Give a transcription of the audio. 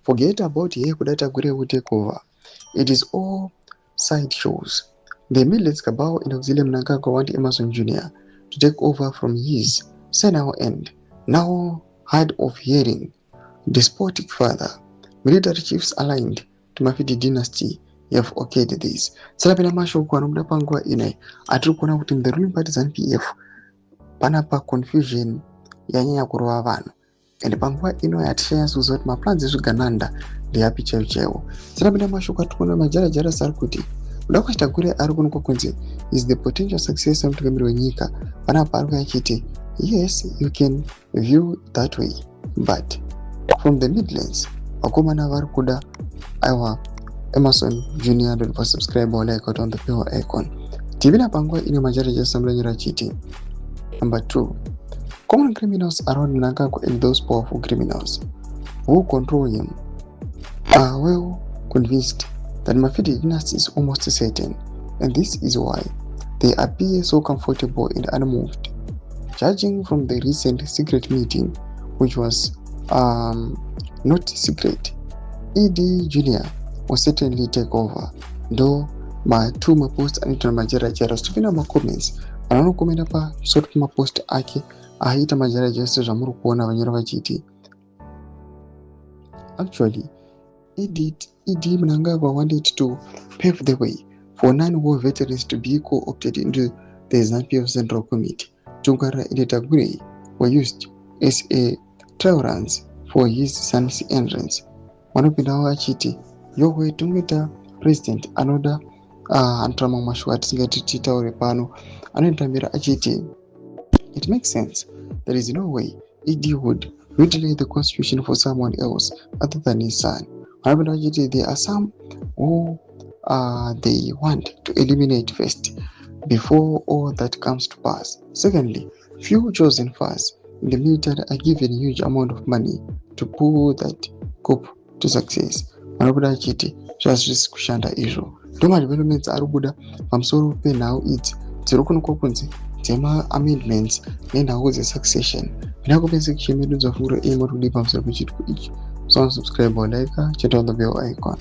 Forget about here Tagwirei will take over. It is all side shows. The midlets cabal in auxiliary Mnangagwa want Emmerson Jr. to take over from his senile end, now hard of hearing, despotic father. Military chiefs aligned to Mafidi dynasty have okayed this. Salapina masho kwa nomda pangwa ine atrukuna within the ruling party and PF panapa confusion yanyanya kurowa vanu. And pangwa ino yatisha suzot maplans gananda de happy cheo. Salapina masho kwa tukuna majara jara sarkuti. Udako Tagwirei arukunu kunzi is the potential successor to Nyika. Panapa aruka yachiti. Yes, you can view that way, but from the Midlands, Akomana Varkuda, our Emmerson Jr. don't subscribe or like on the bell icon. TV na pangwa ino majari jasamla cheating. Number 2. Common criminals around Mnangagwa and those powerful criminals who control him are well convinced that Mafidi dynasty is almost certain, and this is why they appear so comfortable and unmoved. Judging from the recent secret meeting, which was not secret, ED Jr. will certainly take over. Though my two post and majara jara stupina ma comments, anano komenda pa sort ma post ake ahita majara jara jamuru kuona wanyoro vachiti. Actually, ED Mnangagwa wanted to pave the way for non-war veterans to be co-opted into the ZVAITWA Central Committee. Tugara and Tagwirei were used as a trial runs for his son's entrance. Wanopindawa achiti yowe tungita president anoda antrama mashwati ngati titaure pano anotambira achiti it makes sense. There is no way ED would mutilate the constitution for someone else other than his son. Wanopindawa achiti there are some who they want to eliminate first before all that comes to pass. Secondly, few chosen first in the military are given huge amount of money to pull that coup to success. Manabuda chiti just kushanda izvo. Toma developments arubuda pamsoro pe now it tirokuno kokunzi tema amendments nenda hoze succession. Vinakopense kushemedunza furo ema rudi pamsoro kuchitu ichi. So subscribe or like, chat on the bell icon.